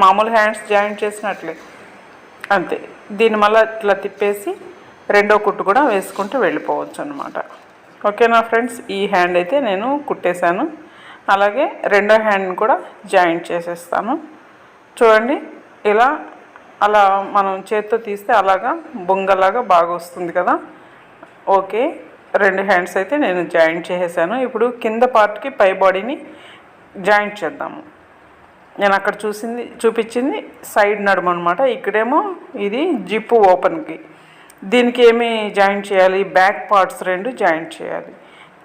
Speaker 1: మామూలు హ్యాండ్స్ జాయింట్ చేసినట్లే అంతే. దీన్ని మళ్ళీ ఇట్లా తిప్పేసి రెండో కుట్టు కూడా వేసుకుంటూ వెళ్ళిపోవచ్చు అనమాట. ఓకేనా ఫ్రెండ్స్, ఈ హ్యాండ్ అయితే నేను కుట్టేశాను. అలాగే రెండో హ్యాండ్ని కూడా జాయింట్ చేసేస్తాను. చూడండి, ఇలా అలా మనం చేత్తో తీస్తే అలాగా బొంగలాగా బాగా వస్తుంది కదా. ఓకే, రెండు హ్యాండ్స్ అయితే నేను జాయింట్ చేసేసాను. ఇప్పుడు కింద పార్ట్కి పై బాడీని జాయింట్ చేద్దాము. నేను అక్కడ చూపించింది సైడ్ నడుము అనమాట. ఇక్కడేమో ఇది జిప్పు ఓపెన్కి. దీనికి ఏమి జాయింట్ చేయాలి, బ్యాక్ పార్ట్స్ రెండు జాయింట్ చేయాలి.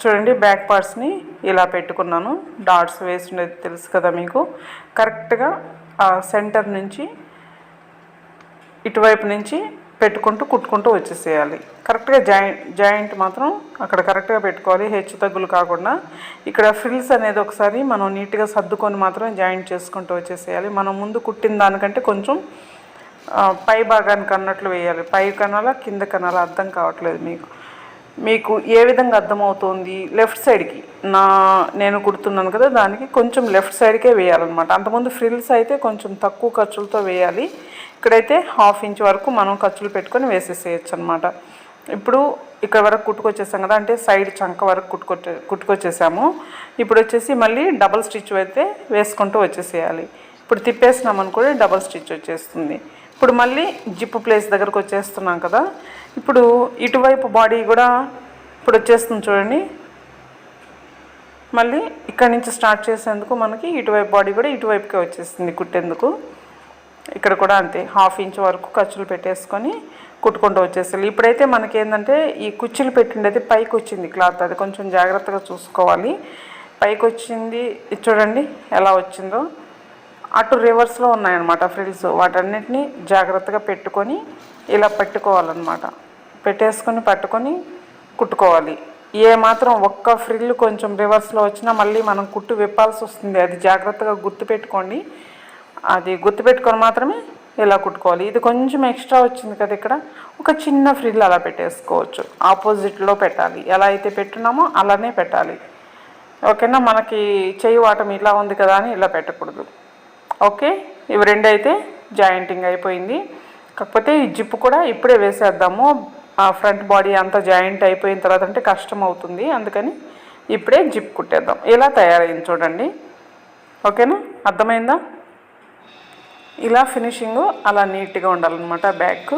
Speaker 1: చూడండి, బ్యాక్ పార్ట్స్ని ఇలా పెట్టుకున్నాను. డాట్స్ వేసినది తెలుసు కదా మీకు. కరెక్ట్గా ఆ సెంటర్ నుంచి ఇటువైపు నుంచి పెట్టుకుంటూ కుట్టుకుంటూ వచ్చేసేయాలి. కరెక్ట్గా జాయింట్ మాత్రం అక్కడ కరెక్ట్గా పెట్టుకోవాలి, హెచ్చు తగ్గులు కాకుండా. ఇక్కడ ఫ్రిల్స్ అనేది ఒకసారి మనం నీట్గా సర్దుకొని మాత్రం జాయింట్ చేసుకుంటూ వచ్చేసేయాలి. మనం ముందు కుట్టిన దానికంటే కొంచెం పై భాగానికి అన్నట్లు వేయాలి. పై కనాలా కింద కనాలా అర్థం కావట్లేదు మీకు ఏ విధంగా అర్థమవుతుంది. లెఫ్ట్ సైడ్కి నేను కుడుతున్నాను కదా, దానికి కొంచెం లెఫ్ట్ సైడ్కే వేయాలన్నమాట. అంతకుముందు ఫ్రిల్స్ అయితే కొంచెం తక్కువ ఖర్చులతో వేయాలి. ఇక్కడైతే 1/2 ఇంచ్ వరకు మనం ఖర్చులు పెట్టుకొని వేసేసేయచ్చు అనమాట. ఇప్పుడు ఇక్కడ వరకు కుట్టుకొచ్చేసాం కదా, అంటే సైడ్ చంక వరకు కుట్టుకొచ్చేసాము. ఇప్పుడు వచ్చేసి మళ్ళీ డబల్ స్టిచ్ అయితే వేసుకుంటూ వచ్చేసేయాలి. ఇప్పుడు తిప్పేసినాం అనుకోండి, డబల్ స్టిచ్ వచ్చేస్తుంది. ఇప్పుడు మళ్ళీ జిప్పు ప్లేస్ దగ్గరకు వచ్చేస్తున్నాం కదా. ఇప్పుడు ఇటువైపు బాడీ కూడా ఇప్పుడు వచ్చేస్తుంది చూడండి. మళ్ళీ ఇక్కడి నుంచి స్టార్ట్ చేసేందుకు మనకి ఇటువైపు బాడీ కూడా ఇటువైపుకే వచ్చేస్తుంది కుట్టేందుకు. ఇక్కడ కూడా అంతే, 1/2 ఇంచ్ వరకు ఖర్చులు పెట్టేసుకొని కుట్టుకుంటూ వచ్చేసేయాలి. ఇప్పుడైతే మనకి ఏంటంటే ఈ కుర్చీలు పెట్టిండేది పైకి వచ్చింది క్లాత్, అది కొంచెం జాగ్రత్తగా చూసుకోవాలి. పైకి వచ్చింది చూడండి ఎలా వచ్చిందో. అటు రివర్స్లో ఉన్నాయన్నమాట ఫ్రిల్స్, వాటన్నిటిని జాగ్రత్తగా పెట్టుకొని ఇలా పెట్టుకోవాలన్నమాట. పెట్టేసుకొని పట్టుకొని కుట్టుకోవాలి. ఏ మాత్రం ఒక్క ఫ్రిల్ కొంచెం రివర్స్లో వచ్చినా మళ్ళీ మనం కుట్టు విప్పాల్సి వస్తుంది. అది జాగ్రత్తగా గుర్తుపెట్టుకోండి. అది గుర్తుపెట్టుకొని మాత్రమే ఇలా కుట్టుకోవాలి. ఇది కొంచెం ఎక్స్ట్రా వచ్చింది కదా, ఇక్కడ ఒక చిన్న ఫ్రిల్ అలా పెట్టేసుకోవచ్చు. ఆపోజిట్లో పెట్టాలి, ఎలా అయితే పెట్టున్నామో అలానే పెట్టాలి. ఓకేనా, మనకి చెయ్యి వాటం ఇలా ఉంది కదా అని ఇలా పెట్టకూడదు. ఓకే, ఇవి రెండు అయితే జాయింటింగ్ అయిపోయింది. కాకపోతే ఈ జిప్పు కూడా ఇప్పుడే వేసేద్దాము. ఆ ఫ్రంట్ బాడీ అంతా జాయింట్ అయిపోయిన తర్వాత అంటే కష్టం అవుతుంది, అందుకని ఇప్పుడే జిప్ కుట్టేద్దాం. ఇలా తయారైంది చూడండి. ఓకేనా, అర్థమైందా? ఇలా ఫినిషింగ్ అలా నీట్గా ఉండాలన్నమాట. బ్యాక్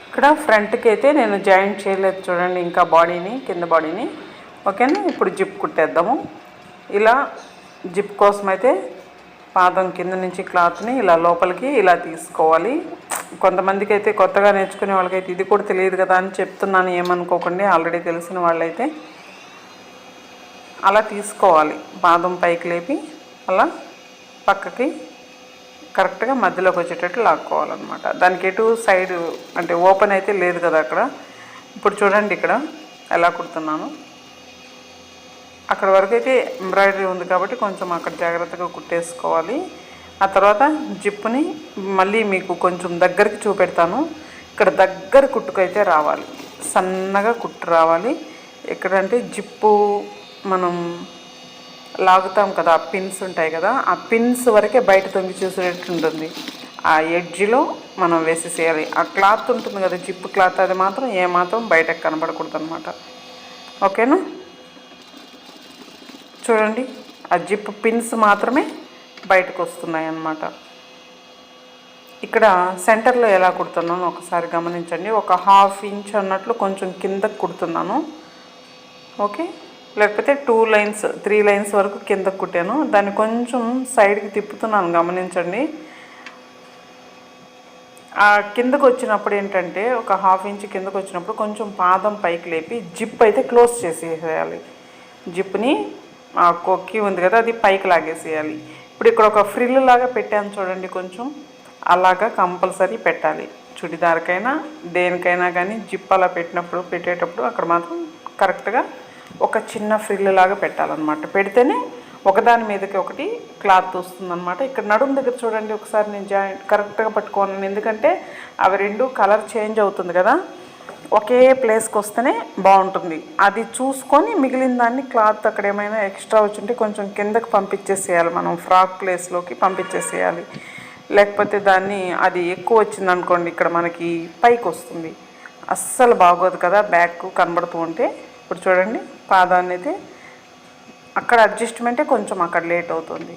Speaker 1: ఇక్కడ ఫ్రంట్కి అయితే నేను జాయింట్ చేయలేదు చూడండి ఇంకా బాడీని, కింద బాడీని. ఓకేనా, ఇప్పుడు జిప్ కుట్టేద్దాము. ఇలా జిప్ కోసం అయితే పాదం కింద నుంచి క్లాత్ని ఇలా లోపలికి ఇలా తీసుకోవాలి. కొంతమందికి అయితే కొత్తగా నేర్చుకునే వాళ్ళకైతే ఇది కూడా తెలియదు కదా అని చెప్తున్నాను, ఏమనుకోకండి. ఆల్రెడీ తెలిసిన వాళ్ళైతే అలా తీసుకోవాలి. పాదం పైకి లేపి అలా పక్కకి కరెక్ట్గా మధ్యలోకి వచ్చేటట్టు లాక్కోవాలన్నమాట. దానికి ఎటు సైడ్ అంటే ఓపెన్ అయితే లేదు కదా అక్కడ. ఇప్పుడు చూడండి ఇక్కడ ఎలా కుడుతున్నాను. అక్కడ వరకు అయితే ఎంబ్రాయిడరీ ఉంది కాబట్టి కొంచెం అక్కడ జాగ్రత్తగా కుట్టేసుకోవాలి. ఆ తర్వాత జిప్పుని మళ్ళీ మీకు కొంచెం దగ్గరికి చూపెడతాను. ఇక్కడ దగ్గర కుట్టుకైతే రావాలి, సన్నగా కుట్టు రావాలి. ఎక్కడంటే జిప్పు మనం లాగుతాం కదా, ఆ పిన్స్ ఉంటాయి కదా, ఆ పిన్స్ వరకే బయట తొంగి చూసేటట్టు ఉంటుంది. ఆ ఎడ్జ్లో మనం వేసేసేయాలి. ఆ క్లాత్ ఉంటుంది కదా, జిప్ క్లాత్, అది మాత్రం ఏమాత్రం బయటకు కనబడకూడదు అనమాట. ఓకేనా? చూడండి, ఆ జిప్ పిన్స్ మాత్రమే బయటకు వస్తున్నాయి అన్నమాట. ఇక్కడ సెంటర్లో ఎలా కుడుతున్నాను ఒకసారి గమనించండి. ఒక 1/2 ఇంచ్ అన్నట్లు కొంచెం కిందకు కుడుతున్నాను. ఓకే, లేకపోతే 2 లైన్స్ 3 లైన్స్ వరకు కిందకు కుట్టాను. దాన్ని కొంచెం సైడ్కి తిప్పుతున్నాను, గమనించండి. ఆ కిందకు వచ్చినప్పుడు ఏంటంటే, ఒక 1/2 ఇంచ్ కిందకు వచ్చినప్పుడు కొంచెం పాదం పైకి లేపి జిప్ అయితే క్లోజ్ చేసేసేయాలి. జిప్ని ఆ కొక్కి ఉంది కదా, అది పైకి లాగేసేయాలి. ఇప్పుడు ఇక్కడ ఒక ఫ్రిల్ లాగా పెట్టాను చూడండి, కొంచెం అలాగా కంపల్సరీ పెట్టాలి. చుడిదార్కైనా దేనికైనా కానీ జిప్ అలా పెట్టేటప్పుడు అక్కడ మాత్రం కరెక్ట్గా ఒక చిన్న ఫ్రిల్ లాగా పెట్టాలన్నమాట. పెడితేనే ఒకదాని మీదకి ఒకటి క్లాత్ వస్తుందన్నమాట. ఇక్కడ నడుము దగ్గర చూడండి ఒకసారి, నేను జాయింట్ కరెక్ట్గా పట్టుకోను, ఎందుకంటే అవి రెండు కలర్ చేంజ్ అవుతుంది కదా, ఒకే ప్లేస్కి వస్తేనే బాగుంటుంది. అది చూసుకొని మిగిలిన దాన్ని క్లాత్ అక్కడ ఏమైనా ఎక్స్ట్రా వచ్చింటే కొంచెం కిందకి పంపించేసేయాలి, మనం ఫ్రాక్ ప్లేస్లోకి పంపించేసేయాలి. లేకపోతే దాన్ని అది ఎక్కువ వచ్చిందనుకోండి, ఇక్కడ మనకి పైకి వస్తుంది, అస్సలు బాగోదు కదా బ్యాక్ కనబడుతూ ఉంటే. ఇప్పుడు చూడండి, పాదాన్ని అయితే అక్కడ అడ్జస్ట్మెంటే కొంచెం అక్కడ లేట్ అవుతుంది.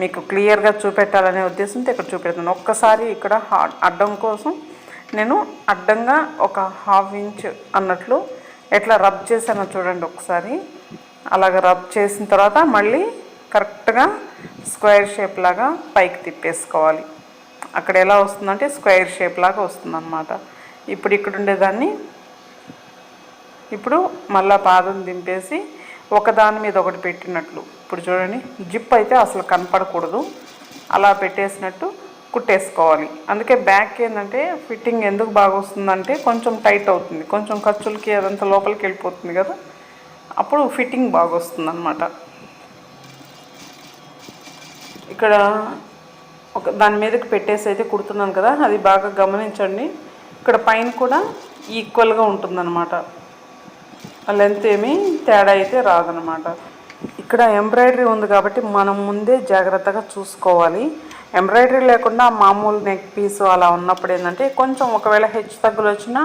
Speaker 1: మీకు క్లియర్గా చూపెట్టాలనే ఉద్దేశంతో ఇక్కడ చూపెడతాను. ఒక్కసారి ఇక్కడ అడ్డం కోసం నేను అడ్డంగా ఒక 1/2 ఇంచ్ అన్నట్లు ఎట్లా రబ్ చేశానో చూడండి ఒకసారి. అలాగ రబ్ చేసిన తర్వాత మళ్ళీ కరెక్ట్గా స్క్వేర్ షేప్ లాగా పైకి తిప్పేసుకోవాలి. అక్కడ ఎలా వస్తుందంటే స్క్వేర్ షేప్ లాగా వస్తుందన్నమాట. ఇప్పుడు ఇక్కడ ఉండేదాన్ని ఇప్పుడు మళ్ళీ పాదం దింపేసి ఒకదాని మీద ఒకటి పెట్టినట్లు, ఇప్పుడు చూడండి, జిప్ అయితే అసలు కనపడకూడదు, అలా పెట్టేసినట్టు కుట్టేసుకోవాలి. అందుకే బ్యాక్ ఏంటంటే ఫిట్టింగ్ ఎందుకు బాగా వస్తుందంటే కొంచెం టైట్ అవుతుంది, కొంచెం ఖర్చులకి అదంతా లోపలికి వెళ్ళిపోతుంది కదా, అప్పుడు ఫిట్టింగ్ బాగా వస్తుంది అన్నమాట. ఇక్కడ ఒక దాని మీదకి పెట్టేసి అయితే కుడుతున్నాను కదా, అది బాగా గమనించండి. ఇక్కడ పైన కూడా ఈక్వల్గా ఉంటుందన్నమాట, లెంత్ ఏమీ తేడా అయితే రాదనమాట. ఇక్కడ ఎంబ్రాయిడరీ ఉంది కాబట్టి మనం ముందే జాగ్రత్తగా చూసుకోవాలి. ఎంబ్రాయిడరీ లేకుండా మామూలు నెక్ పీసు అలా ఉన్నప్పుడు ఏంటంటే కొంచెం ఒకవేళ హెచ్చు తగ్గులు వచ్చినా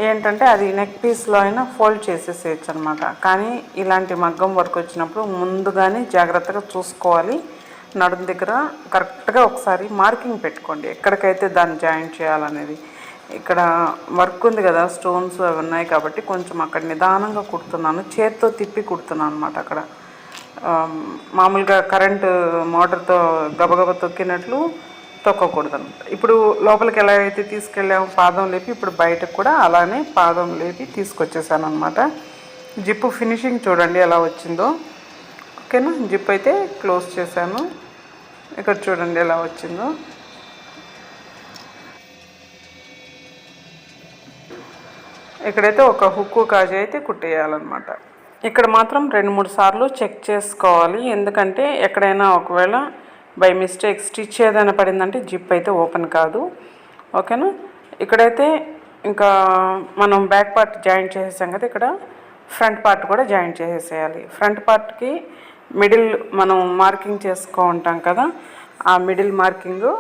Speaker 1: ఏంటంటే అది నెక్ పీస్లో అయినా ఫోల్డ్ చేసేసేయచ్చు అనమాట. కానీ ఇలాంటి మగ్గం వర్క్ వచ్చినప్పుడు ముందుగానే జాగ్రత్తగా చూసుకోవాలి. నడుము దగ్గర కరెక్ట్గా ఒకసారి మార్కింగ్ పెట్టుకోండి, ఎక్కడికైతే దాన్ని జాయింట్ చేయాలనేది. ఇక్కడ వర్క్ ఉంది కదా, స్టోన్స్ అవి ఉన్నాయి కాబట్టి కొంచెం అక్కడ నిదానంగా కుడుతున్నాను, చేత్తో తిప్పి కుడుతున్నాను అనమాట. అక్కడ మామూలుగా కరెంటు మోటార్తో గబగబ తొక్కినట్లు తొక్కకూడదు అనమాట. ఇప్పుడు లోపలికి ఎలా అయితే తీసుకెళ్ళాము పాదం లేపి, ఇప్పుడు బయటకు కూడా అలానే పాదం లేపి తీసుకొచ్చేసాను అనమాట. జిప్పు ఫినిషింగ్ చూడండి ఎలా వచ్చిందో. ఓకేనా, జిప్ అయితే క్లోజ్ చేశాను. ఇక్కడ చూడండి ఎలా వచ్చిందో. ఇక్కడైతే ఒక హుక్కు కాజీ అయితే కుట్టేయాలన్నమాట. ఇక్కడ మాత్రం 2-3 సార్లు చెక్ చేసుకోవాలి, ఎందుకంటే ఎక్కడైనా ఒకవేళ బై మిస్టేక్ స్టిచ్ ఏదైనా పడిందంటే జిప్ అయితే ఓపెన్ కాదు. ఓకేనా, ఇక్కడైతే ఇంకా మనం బ్యాక్ పార్ట్ జాయింట్ చేసేసాం కదా, ఇక్కడ ఫ్రంట్ పార్ట్ కూడా జాయింట్ చేసేసేయాలి. ఫ్రంట్ పార్ట్కి మిడిల్ మనం మార్కింగ్ చేసుకో ఉంటాం కదా, ఆ మిడిల్ మార్కింగు,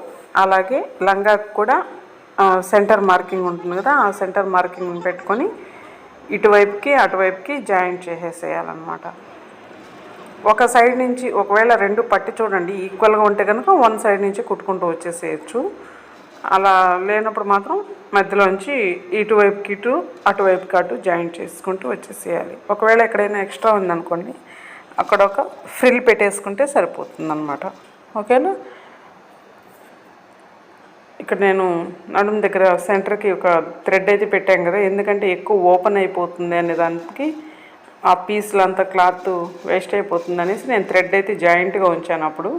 Speaker 1: అలాగే లంగాకు కూడా సెంటర్ మార్కింగ్ ఉంటుంది కదా, ఆ సెంటర్ మార్కింగ్ పెట్టుకొని ఇటువైపుకి అటువైపుకి జాయింట్ చేసేసేయాలన్నమాట. ఒక సైడ్ నుంచి ఒకవేళ రెండు పట్టి చూడండి ఈక్వల్గా ఉంటే కనుక వన్ సైడ్ నుంచి కుట్టుకుంటూ వచ్చేసేయచ్చు. అలా లేనప్పుడు మాత్రం మధ్యలోంచి ఇటువైపుకి ఇటు అటువైపుకి అటు జాయింట్ చేసుకుంటూ వచ్చేసేయాలి. ఒకవేళ ఎక్కడైనా ఎక్స్ట్రా ఉందనుకోండి, అక్కడ ఒక ఫ్రిల్ పెట్టేసుకుంటే సరిపోతుందన్నమాట. ఓకేనా, ఇక్కడ నేను నడుము దగ్గర సెంటర్కి ఒక థ్రెడ్ అయితే పెట్టాను కదా, ఎందుకంటే ఎక్కువ ఓపెన్ అయిపోతుంది అనే దానికి, ఆ పీస్లు అంతా క్లాత్ వేస్ట్ అయిపోతుంది అనేసి నేను థ్రెడ్ అయితే జాయింట్గా ఉంచాను. అప్పుడు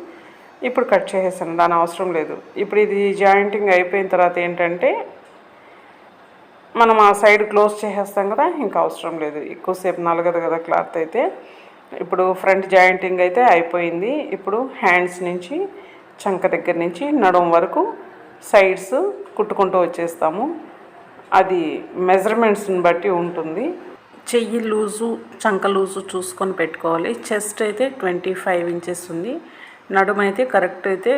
Speaker 1: ఇప్పుడు కట్ చేసేసాను, దాని అవసరం లేదు. ఇప్పుడు ఇది జాయింటింగ్ అయిపోయిన తర్వాత ఏంటంటే మనం ఆ సైడ్ క్లోజ్ చేసేస్తాం కదా, ఇంకా అవసరం లేదు, ఎక్కువసేపు నలగదు కదా క్లాత్ అయితే. ఇప్పుడు ఫ్రంట్ జాయింటింగ్ అయితే అయిపోయింది. ఇప్పుడు హ్యాండ్స్ నుంచి చంక దగ్గర నుంచి నడుము వరకు సైడ్స్ కుట్టుకుంటూ వచ్చేస్తాము. అది మెజర్మెంట్స్ని బట్టి ఉంటుంది. చెయ్యి లూజు చంక లూజు చూసుకొని పెట్టుకోవాలి. చెస్ట్ అయితే 25 ఇంచెస్ ఉంది, నడుము అయితే కరెక్ట్ అయితే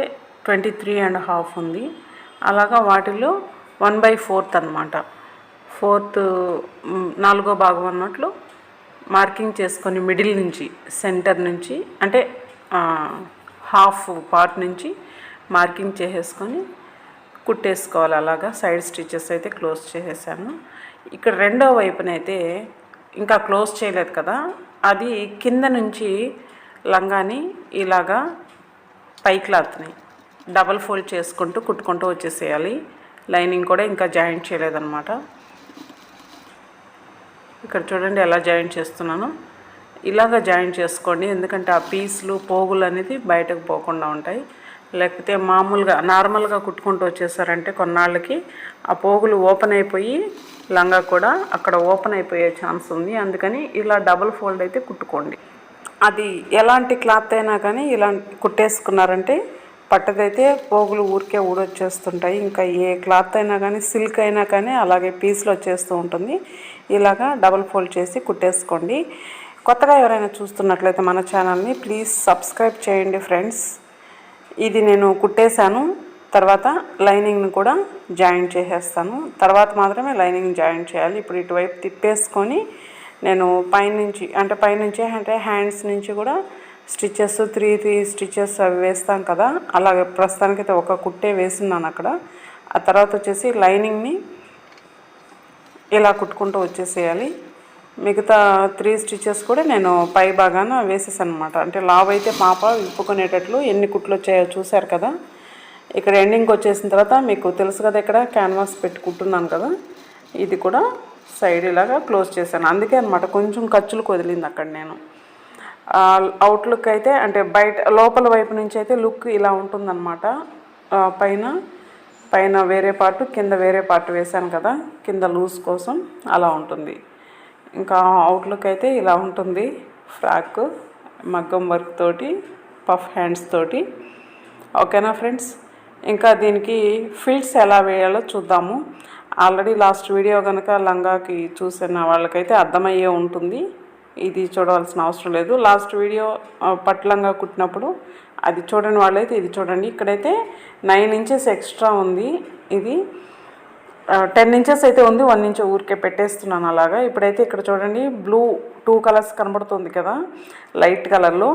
Speaker 1: 23.5 ఉంది. అలాగా వాటిలో 1/4 అనమాట. 4th 4వ భాగం అన్నట్లు మార్కింగ్ చేసుకొని మిడిల్ నుంచి సెంటర్ నుంచి అంటే హాఫ్ పార్ట్ నుంచి మార్కింగ్ చేసేసుకొని కుట్టేసుకోవాలి. అలాగా సైడ్ స్టిచెస్ అయితే క్లోజ్ చేసేసాను. ఇక్కడ రెండో వైపునైతే ఇంకా క్లోజ్ చేయలేదు కదా, అది కింద నుంచి లంగాని ఇలాగా పై క్లాత్ని డబల్ ఫోల్డ్ చేసుకుంటూ కుట్టుకుంటూ వచ్చేసేయాలి. లైనింగ్ కూడా ఇంకా జాయింట్ చేయలేదన్నమాట. ఇక్కడ చూడండి ఎలా జాయింట్ చేస్తున్నాను. ఇలాగ జాయింట్ చేసుకోండి, ఎందుకంటే ఆ పీసులు పోగులు అనేది బయటకు పోకుండా ఉంటాయి. లేకపోతే మామూలుగా నార్మల్గా కుట్టుకుంటూ వచ్చేసారంటే కొన్నాళ్ళకి ఆ పోగులు ఓపెన్ అయిపోయి లంగా కూడా అక్కడ ఓపెన్ అయిపోయే ఛాన్స్ ఉంది. అందుకని ఇలా డబుల్ ఫోల్డ్ అయితే కుట్టుకోండి. అది ఎలాంటి క్లాత్ అయినా కానీ ఇలా కుట్టేసుకున్నారంటే పట్టదైతే పోగులు ఊరికే ఊడొచ్చేస్తుంటాయి. ఇంకా ఏ క్లాత్ అయినా కానీ సిల్క్ అయినా కానీ అలాగే పీసులు వచ్చేస్తూ ఉంటుంది. ఇలాగా డబుల్ ఫోల్డ్ చేసి కుట్టేసుకోండి. కొత్తగా ఎవరైనా చూస్తున్నట్లయితే మన ఛానల్ని ప్లీజ్ సబ్స్క్రైబ్ చేయండి ఫ్రెండ్స్. ఇది నేను కుట్టేశాను, తర్వాత లైనింగ్ని కూడా జాయింట్ చేసేస్తాను. తర్వాత మాత్రమే లైనింగ్ జాయింట్ చేయాలి. ఇప్పుడు ఇటువైపు తిప్పేసుకొని నేను పైనుంచి అంటే హ్యాండ్స్ నుంచి కూడా స్టిచెస్ 3 స్టిచెస్ అవి వేస్తాం కదా, అలాగే ప్రస్తుతానికైతే ఒక కుట్టే వేస్తున్నాను అక్కడ. ఆ తర్వాత వచ్చేసి లైనింగ్ని ఇలా కుట్టుకుంటూ వచ్చేసేయాలి. మిగతా 3 స్టిచెస్ కూడా నేను పై భాగాన వేసేసాను అనమాట. అంటే లావ్ అయితే పాప విప్పుకునేటట్లు ఎన్ని కుట్లు వచ్చాయో చూశారు కదా. ఇక్కడ ఎండింగ్కి వచ్చేసిన తర్వాత మీకు తెలుసు కదా, ఇక్కడ క్యాన్వాస్ పెట్టి కుట్టున్నాను కదా, ఇది కూడా సైడ్ ఇలాగా క్లోజ్ చేశాను. అందుకే అనమాట కొంచెం ఖర్చులకు వదిలింది అక్కడ. నేను అవుట్లుక్ అయితే అంటే బయట లోపల వైపు నుంచి అయితే లుక్ ఇలా ఉంటుందన్నమాట. పైన వేరే పార్ట్ కింద వేరే పార్ట్ వేశాను కదా, కింద లూజ్ కోసం అలా ఉంటుంది. ఇంకా అవుట్లుక్ అయితే ఇలా ఉంటుంది. ఫ్రాక్ మగ్గం వర్క్ తోటి పఫ్ హ్యాండ్స్ తోటి. ఓకేనా ఫ్రెండ్స్, ఇంకా దీనికి ఫిల్స్ ఎలా వేయాలో చూద్దాము. ఆల్రెడీ లాస్ట్ వీడియో కనుక లంగాకి చూసిన వాళ్ళకైతే అర్థమయ్యే ఉంటుంది, ఇది చూడవలసిన అవసరం లేదు. లాస్ట్ వీడియో పట్టు లంగా కుట్టినప్పుడు అది చూడని వాళ్ళైతే ఇది చూడండి. ఇక్కడైతే 9 ఇంచెస్ ఎక్స్ట్రా ఉంది. ఇది 10 ఇంచెస్ అయితే ఉంది, 1 ఇంచ్ ఊరికే పెట్టేస్తున్నాను అలాగా. ఇప్పుడైతే ఇక్కడ చూడండి బ్లూ 2 కలర్స్ కనబడుతుంది కదా, లైట్ కలర్లో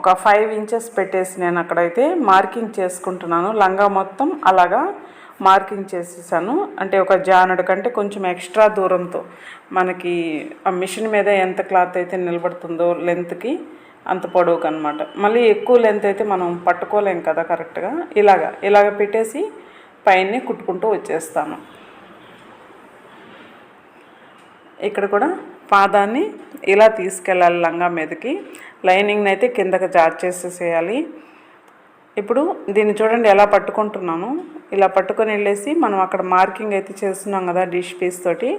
Speaker 1: ఒక 5 ఇంచెస్ పెట్టేసి నేను అక్కడైతే మార్కింగ్ చేసుకుంటున్నాను. లంగా మొత్తం అలాగా మార్కింగ్ చేసేసాను. అంటే ఒక జానడు కంటే కొంచెం ఎక్స్ట్రా దూరంతో మనకి ఆ మిషన్ మీద ఎంత క్లాత్ అయితే నిలబడుతుందో లెంత్కి అంత పొడవుకు అనమాట. మళ్ళీ ఎక్కువ లెంత్ అయితే మనం పట్టుకోలేం కదా కరెక్ట్గా. ఇలాగ పెట్టేసి పైన కుట్టుకుంటూ వచ్చేస్తాను. ఇక్కడ కూడా పాదాన్ని ఇలా తీసుకెళ్ళాలి లంగా మీదకి. లైనింగ్ని అయితే కిందకి జార్ చేసేసేయాలి. ఇప్పుడు దీన్ని చూడండి ఎలా పట్టుకుంటున్నాను. ఇలా పట్టుకొని వెళ్ళేసి మనం అక్కడ మార్కింగ్ అయితే చేస్తున్నాం కదా డిష్ పీస్ తోటి,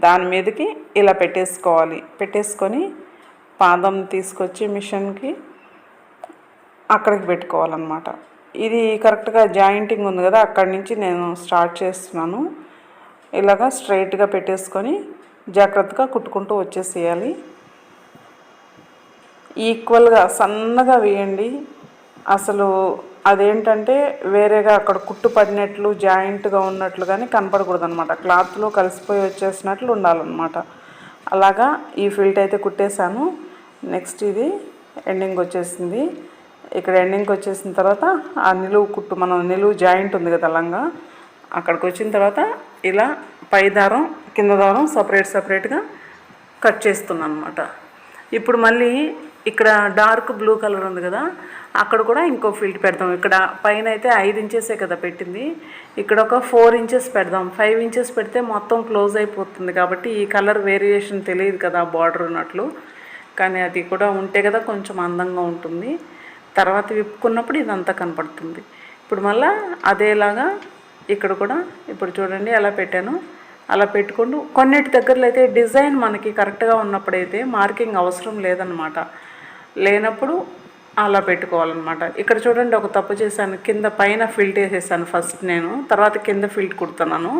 Speaker 1: దాని మీదకి ఇలా పెట్టేసుకోవాలి. పెట్టేసుకొని పాదం తీసుకొచ్చి మిషన్కి అక్కడికి పెట్టుకోవాలన్నమాట. ఇది కరెక్ట్గా జాయింటింగ్ ఉంది కదా, అక్కడి నుంచి నేను స్టార్ట్ చేస్తున్నాను. ఇలాగా స్ట్రైట్గా పెట్టేసుకొని జాగ్రత్తగా కుట్టుకుంటూ వచ్చేసేయాలి. ఈక్వల్గా సన్నగా వేయండి. అసలు అదేంటంటే వేరేగా అక్కడ కుట్టు పడినట్లు జాయింట్గా ఉన్నట్లు కానీ కనపడకూడదు అనమాట. క్లాత్లో కలిసిపోయి వచ్చేసినట్లు ఉండాలన్నమాట. అలాగా ఈ ఫిల్ట్ అయితే కుట్టేశాను. నెక్స్ట్ ఇది ఎండింగ్ వచ్చేసింది. ఇక్కడ ఎండింగ్కి వచ్చేసిన తర్వాత ఆ నిలువు కుట్టు, మనం నిలువు జాయింట్ ఉంది కదా లంగా, అక్కడికి వచ్చిన తర్వాత ఇలా పై దారం కింద దారం సపరేట్గా కట్ చేస్తున్నాను అనమాట. ఇప్పుడు మళ్ళీ ఇక్కడ డార్క్ బ్లూ కలర్ ఉంది కదా, అక్కడ కూడా ఇంకో ఫిల్ట్ పెడదాం. ఇక్కడ పైన అయితే 5 ఇంచెసే కదా పెట్టింది, ఇక్కడ ఒక 4 ఇంచెస్ పెడదాం. 5 ఇంచెస్ పెడితే మొత్తం క్లోజ్ అయిపోతుంది కాబట్టి ఈ కలర్ వేరియేషన్ తెలియదు కదా బార్డర్ ఉన్నట్లు. కానీ అది కూడా ఉంటే కదా కొంచెం అందంగా ఉంటుంది. తర్వాత విప్పుకున్నప్పుడు ఇదంతా కనపడుతుంది. ఇప్పుడు మళ్ళీ అదేలాగా ఇక్కడ కూడా ఇప్పుడు చూడండి ఎలా పెట్టాను. అలా పెట్టుకుంటూ కొన్నిటి దగ్గరలో అయితే డిజైన్ మనకి కరెక్ట్గా ఉన్నప్పుడైతే మార్కింగ్ అవసరం లేదనమాట. లేనప్పుడు అలా పెట్టుకోవాలన్నమాట. ఇక్కడ చూడండి ఒక తప్పు చేశాను, కింద పైన ఫిల్ట్ వేసేసాను ఫస్ట్ నేను, తర్వాత కింద ఫిల్ట్ కుడుతున్నాను.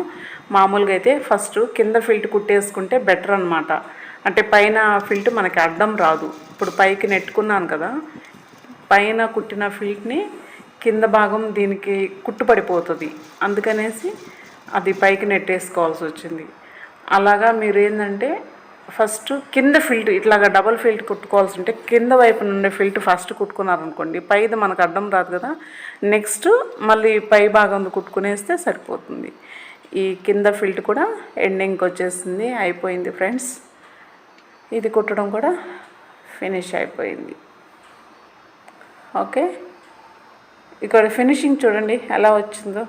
Speaker 1: మామూలుగా అయితే ఫస్ట్ కింద ఫిల్ట్ కుట్టేసుకుంటే బెటర్ అనమాట. అంటే పైన ఫిల్ట్ మనకి అడ్డం రాదు. ఇప్పుడు పైకి నెట్టుకున్నాను కదా, పైన కుట్టిన ఫిల్ట్ని కింద భాగం దీనికి కుట్టు పడిపోతుంది, అందుకనేసి అది పైకి నెట్టేసుకోవాల్సి వచ్చింది. అలాగా మీరు ఏంటంటే ఫస్ట్ కింద ఫిల్ట్ ఇట్లాగా డబల్ ఫిల్ట్ కుట్టుకోవాల్సి ఉంటే కింద వైపు నుండి ఫిల్ట్ ఫస్ట్ కుట్టుకున్నారనుకోండి, పైది మనకు అడ్డం రాదు కదా, నెక్స్ట్ మళ్ళీ పై భాగం కుట్టుకునేస్తే సరిపోతుంది. ఈ కింద ఫిల్ట్ కూడా ఎండింగ్కి వచ్చేసింది, అయిపోయింది ఫ్రెండ్స్. ఇది కుట్టడం కూడా ఫినిష్ అయిపోయింది. ఓకే, ఇక్కడ ఫినిషింగ్ చూడండి ఎలా వచ్చిందో.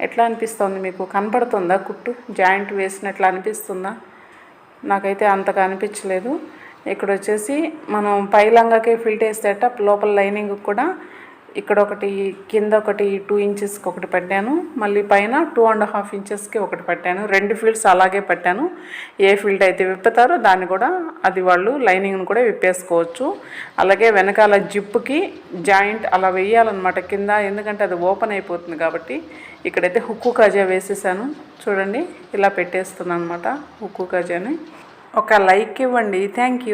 Speaker 1: ఎట్లా అనిపిస్తుంది మీకు? కనపడుతుందా కుట్టు జాయింట్ వేసినట్లు అనిపిస్తుందా? నాకైతే అంతగా అనిపించలేదు. ఇక్కడ వచ్చేసి మనం పై లంగాకే ఫిల్ట్ వేసేట లోపల లైనింగ్ కూడా ఇక్కడ ఒకటి, కింద ఒకటి 2 ఇంచెస్కి ఒకటి పెట్టాను, మళ్ళీ పైన 2.5 ఇంచెస్కి ఒకటి పెట్టాను. 2 ఫిల్ట్స్ అలాగే పెట్టాను. ఏ ఫిల్ట్ అయితే విప్పుతారో దాన్ని కూడా అది వాళ్ళు లైనింగ్ను కూడా విప్పేసుకోవచ్చు. అలాగే వెనకాల జిప్పుకి జాయింట్ అలా వేయాలన్నమాట కింద, ఎందుకంటే అది ఓపెన్ అయిపోతుంది కాబట్టి. ఇక్కడైతే హుక్కు కాజా వేసేసాను చూడండి, ఇలా పెట్టేస్తున్నాను అనమాట హుక్కు కాజాని. ఒక లైక్ ఇవ్వండి. Thank you.